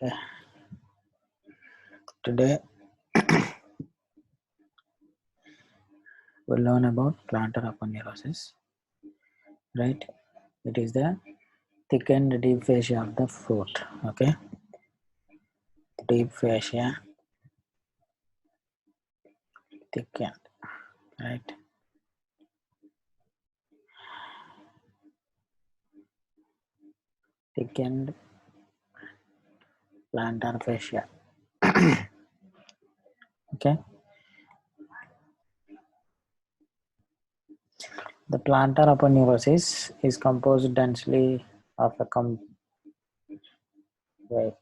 Okay. Today we'll learn about plantar aponeurosis. Right? It is the thickened deep fascia of the foot. Okay. Deep fascia thickened. Right. Thickened plantar fascia. Okay. The plantar aponeurosis is composed densely of a wait.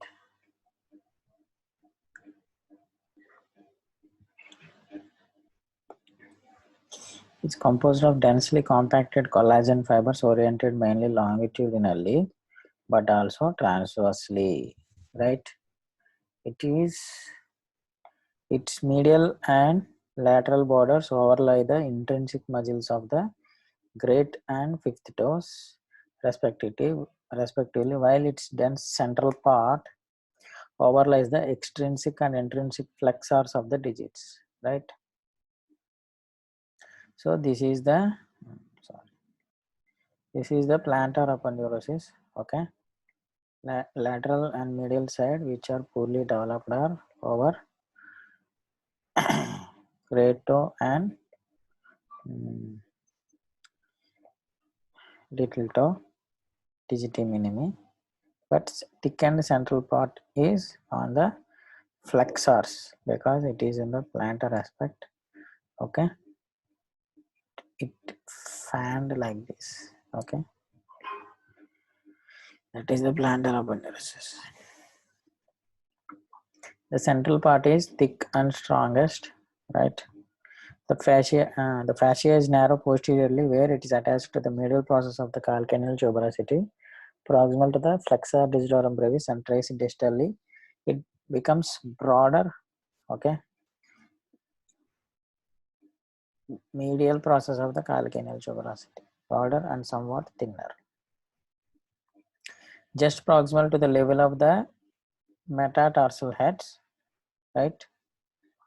It's composed of densely compacted collagen fibers oriented mainly longitudinally but also transversely. Right? Its medial and lateral borders overlie the intrinsic muscles of the great and fifth toes, respectively, while its dense central part overlies the extrinsic and intrinsic flexors of the digits. Right. So this is the plantar aponeurosis. Okay. Lateral and medial side, which are poorly developed, are over great toe and little toe, digiti minimi, but thickened central part is on the flexors because it is in the plantar aspect. Okay, it fanned like this. Okay, that is the plantar aponeurosis. The central part is thick and strongest, right? The fascia is narrow posteriorly where it is attached to the medial process of the calcaneal tuberosity, proximal to the flexor digitorum brevis, and traced distally. It becomes broader. Okay, medial process of the calcaneal tuberosity, broader and somewhat thinner. Just proximal to the level of the metatarsal heads, right?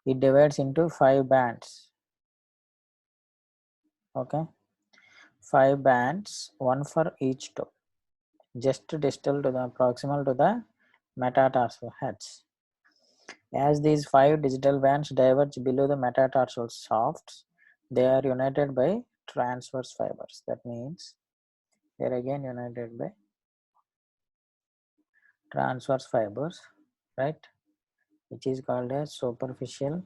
It divides into 5 bands. Okay, 5 bands, one for each toe, just distal to the proximal to the metatarsal heads. As these 5 digital bands diverge below the metatarsal shafts, they are united by transverse fibers. That means they are again united by transverse fibers, right? Which is called as superficial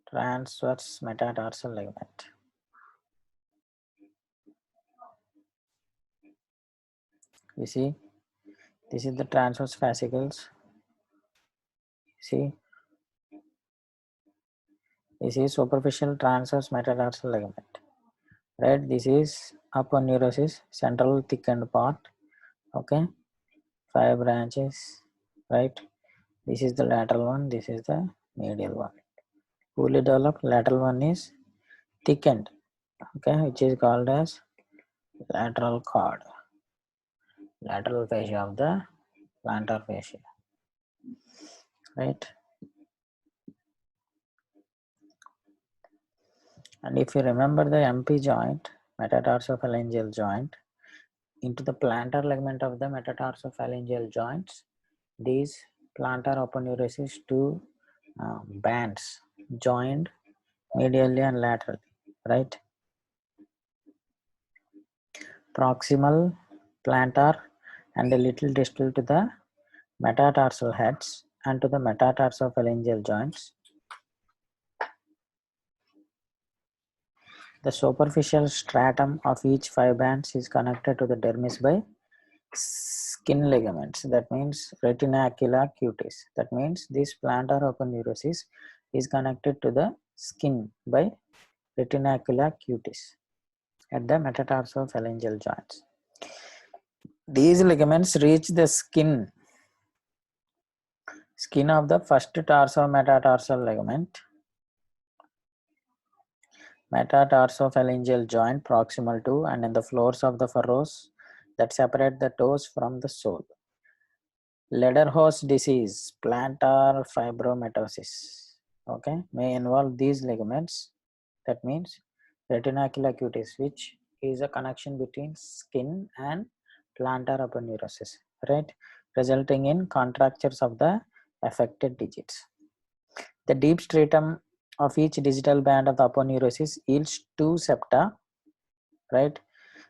transverse metatarsal ligament. You see, this is the transverse fascicles. See, this is superficial transverse metatarsal ligament, right? This is aponeurosis, central thickened part. Okay, 5 branches, right? This is the lateral one, this is the medial one. Fully developed lateral one is thickened, okay, which is called as lateral cord, lateral fascia of the plantar fascia, right? And if you remember the MP joint, metatarsophalangeal joint, into the plantar ligament of the metatarsophalangeal joints, these plantar aponeurosis 2 bands joined medially and laterally, right? Proximal, plantar, and a little distal to the metatarsal heads and to the metatarsophalangeal joints. The superficial stratum of each 5 bands is connected to the dermis by skin ligaments. That means retinacula cutis. That means this plantar aponeurosis is connected to the skin by retinacula cutis at the metatarsophalangeal joints. These ligaments reach the skin of the first tarsometatarsal ligament, metatarsophalangeal joint proximal to and in the floors of the furrows, that separate the toes from the sole. Lederhose disease, plantar fibromatosis, okay, may involve these ligaments. That means retinacular cutis, which is a connection between skin and plantar aponeurosis, right, resulting in contractures of the affected digits. The deep stratum of each digital band of the aponeurosis yields two septa, right,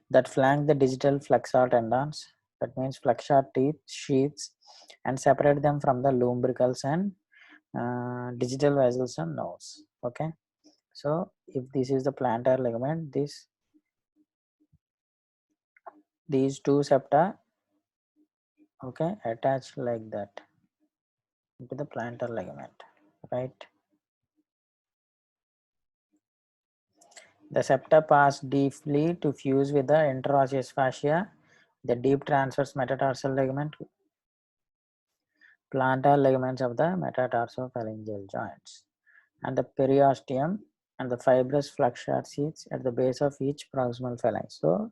that flank the digital flexor tendons, that means flexor teeth sheaths, and separate them from the lumbricals and digital vessels and nerves. Okay, so if this is the plantar ligament, these two septa, okay, attached like that to the plantar ligament, right. The septa pass deeply to fuse with the interosseous fascia, the deep transverse metatarsal ligament, plantar ligaments of the metatarsophalangeal joints, and the periosteum and the fibrous flexure sheaths at the base of each proximal phalanx. So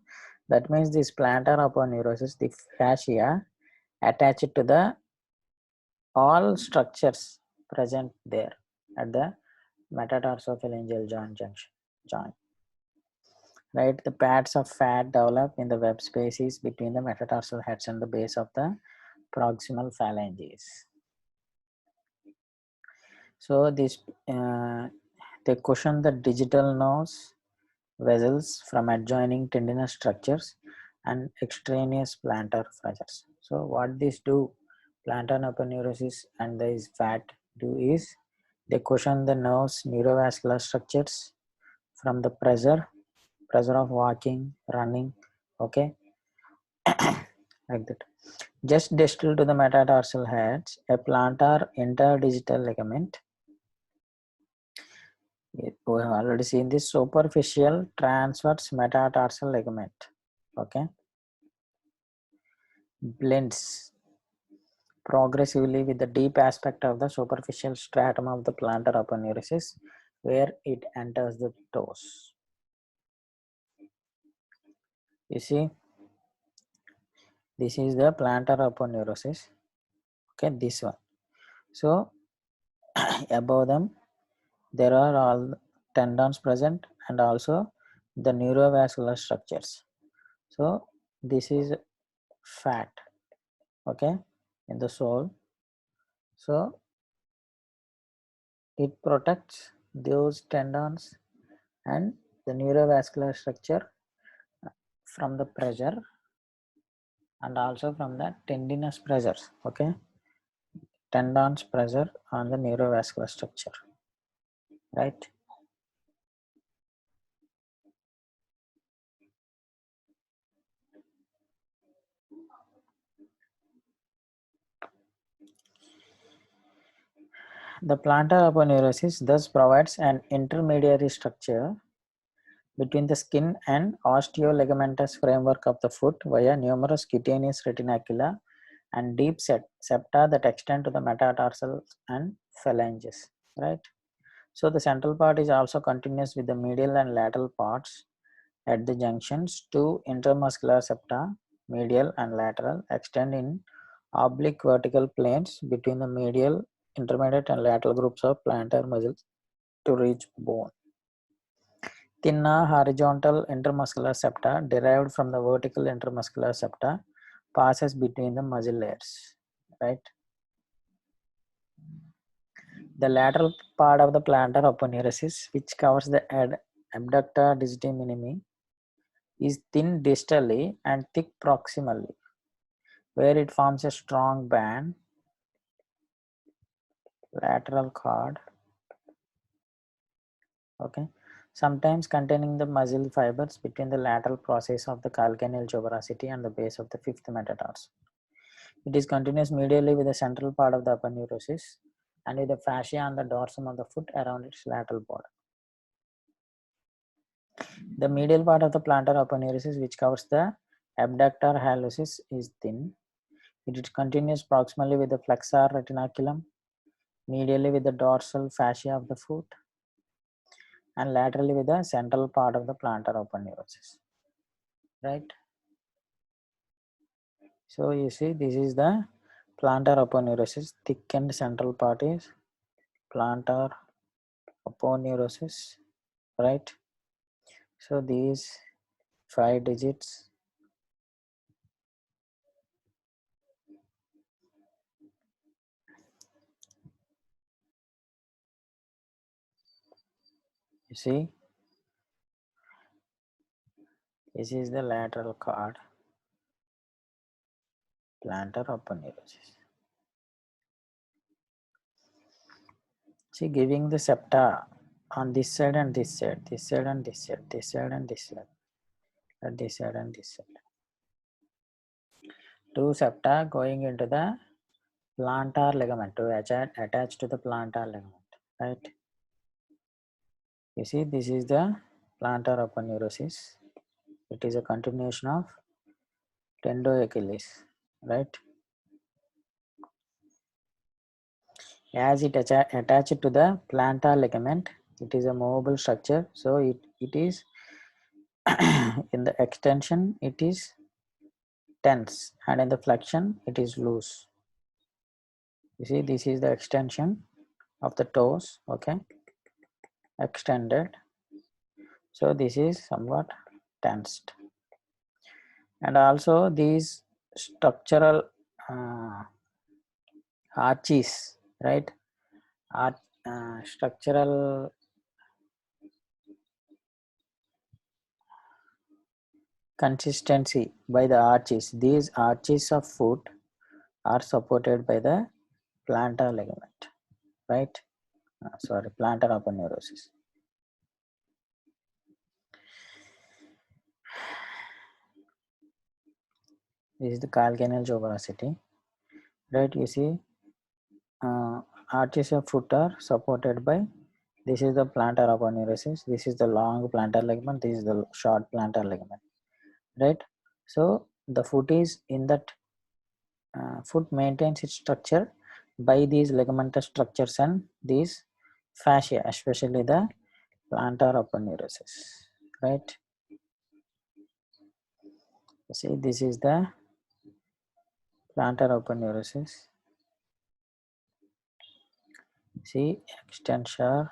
that means this plantar aponeurosis, the fascia attached to the all structures present there at the metatarsophalangeal joint. Right, the pads of fat develop in the web spaces between the metatarsal heads and the base of the proximal phalanges. So this they cushion the digital nerves vessels from adjoining tendinous structures and extraneous plantar fractures. So what these do, plantar aponeurosis and these fat do is they cushion the nerves neurovascular structures from the pressure of walking, running, okay, like that. Just distal to the metatarsal heads, a plantar interdigital ligament. We have already seen this superficial transverse metatarsal ligament, okay, blends progressively with the deep aspect of the superficial stratum of the plantar aponeurosis where it enters the toes. You see, this is the plantar aponeurosis, okay, this one. So above them there are all tendons present and also the neurovascular structures. So this is fat, okay, in the sole. So it protects those tendons and the neurovascular structure from the pressure and also from the tendinous pressures, okay, tendons pressure on the neurovascular structure, right. The plantar aponeurosis thus provides an intermediary structure between the skin and osteoligamentous framework of the foot via numerous cutaneous retinacula and deep septa that extend to the metatarsals and phalanges, right. So the central part is also continuous with the medial and lateral parts at the junctions. Two intermuscular septa, medial and lateral, extend in oblique vertical planes between the medial, intermediate and lateral groups of plantar muscles to reach bone. Thinner horizontal intermuscular septa derived from the vertical intermuscular septa passes between the muscle layers, right. The lateral part of the plantar aponeurosis, which covers the abductor digiti minimi, is thin distally and thick proximally, where it forms a strong band, lateral cord, okay, sometimes containing the muscle fibers between the lateral process of the calcaneal tuberosity and the base of the fifth metatarsal. It is continuous medially with the central part of the aponeurosis and with the fascia on the dorsum of the foot around its lateral border. The medial part of the plantar aponeurosis, which covers the abductor hallucis, is thin. It is continuous proximally with the flexor retinaculum, medially with the dorsal fascia of the foot, and laterally with the central part of the plantar aponeurosis. Right? So you see, this is the plantar aponeurosis. Thickened central part is plantar aponeurosis, right? So these 5 digits, you see, this is the lateral cord, plantar aponeurosis. See, giving the septa on this side and this side, this side and this side, this side and this side, at this side and this side. 2 septa going into the plantar ligament to attach to the plantar ligament, right? You see, this is the plantar aponeurosis. It is a continuation of tendoachilles, right? As it attached to the plantar ligament, it is a movable structure. So it is in the extension, it is tense, and in the flexion, it is loose. You see, this is the extension of the toes, okay, extended. So this is somewhat tensed. And also these structural arches, right? Structural consistency by the arches. These arches of foot are supported by the plantar ligament, right? Sorry, plantar aponeurosis. This is the calcaneal tuberosity, right? You see, arches of foot are supported by, this is the plantar aponeurosis, this is the long plantar ligament, this is the short plantar ligament, right? So the foot is in that, foot maintains its structure by these ligamentous structures and these fascia, especially the plantar aponeurosis, right? See, this is the plantar aponeurosis. See, extensor,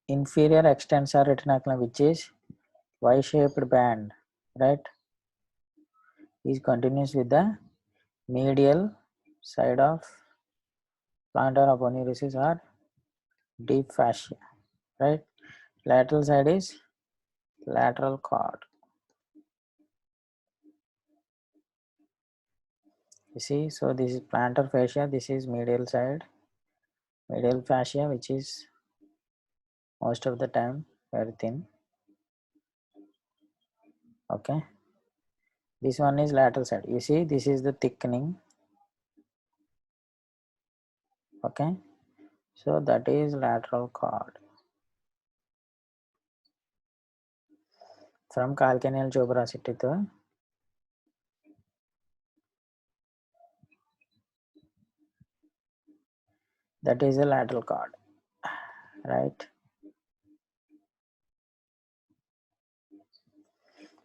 inferior extensor retinaculum, which is Y-shaped band, right, is continuous with the medial side of plantar aponeurosis or deep fascia, right? Lateral side is lateral cord. You see, so this is plantar fascia, this is medial side, medial fascia, which is most of the time very thin, okay. This one is lateral side. You see, this is the thickening, okay. So that is lateral cord. From calcaneal tuberosity to that is a lateral cord, right?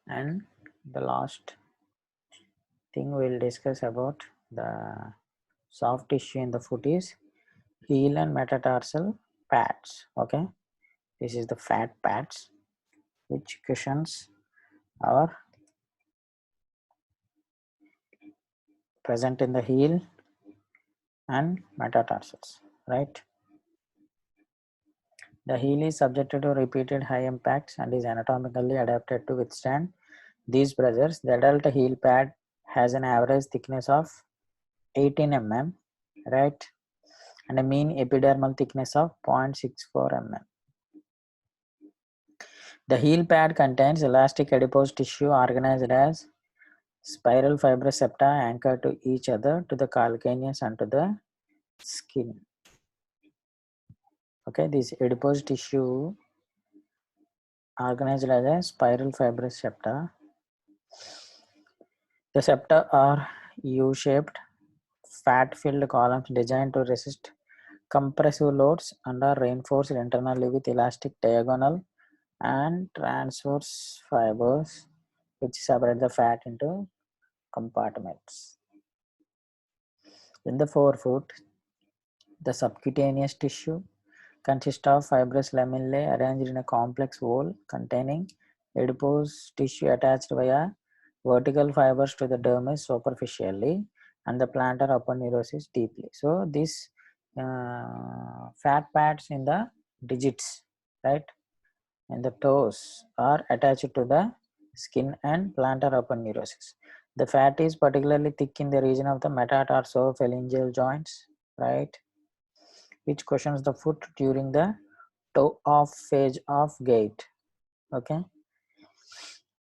And the last thing we'll discuss about the soft tissue in the foot is heel and metatarsal pads, okay. This is the fat pads which cushions are present in the heel and metatarsals, right? The heel is subjected to repeated high impacts and is anatomically adapted to withstand these pressures. The adult heel pad has an average thickness of 18 mm, right, and a mean epidermal thickness of 0.64 mm. The heel pad contains elastic adipose tissue organized as spiral fibrous septa anchored to each other to the calcaneus and to the skin. Okay, this adipose tissue organized as a spiral fibrous septa. The septa are U-shaped, fat-filled columns designed to resist compressive loads and are reinforced internally with elastic diagonal and transverse fibers which separate the fat into compartments. In the forefoot, the subcutaneous tissue consists of fibrous lamellae arranged in a complex wall containing adipose tissue attached via vertical fibers to the dermis superficially and the plantar aponeurosis deeply. So these fat pads in the digits, right, and the toes are attached to the skin and plantar aponeurosis. The fat is particularly thick in the region of the metatarsophalangeal joints, right, which cushions the foot during the toe off phase of gait. Okay,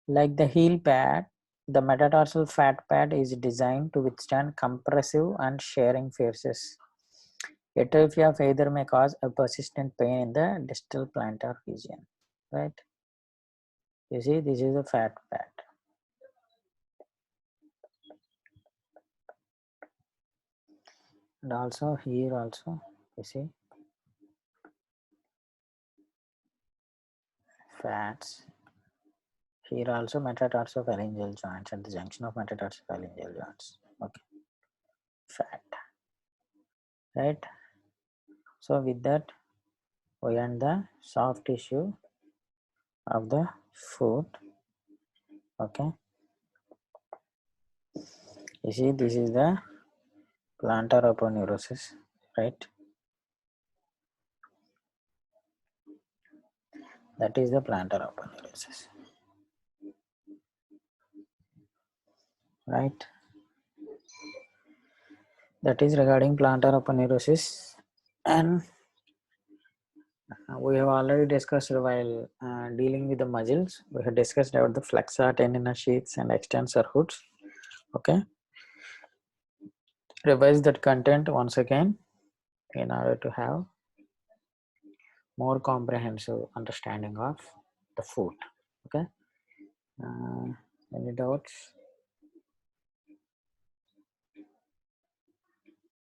like the heel pad, the metatarsal fat pad is designed to withstand compressive and shearing forces. Atrophy of either may cause a persistent pain in the distal plantar region, right? You see, this is a fat pad. And also here also, you see, fats. Here also metatarsophalangeal joints at the junction of metatarsophalangeal joints. Okay, fat, right? So with that, we end the soft tissue of the foot. Okay, you see, this is the plantar aponeurosis, right? That is the plantar aponeurosis, right? That is regarding plantar aponeurosis, and we have already discussed while dealing with the muscles. We have discussed about the flexor tendinous sheaths and extensor hoods. Okay, revise that content once again in order to have more comprehensive understanding of the foot. Okay, any doubts?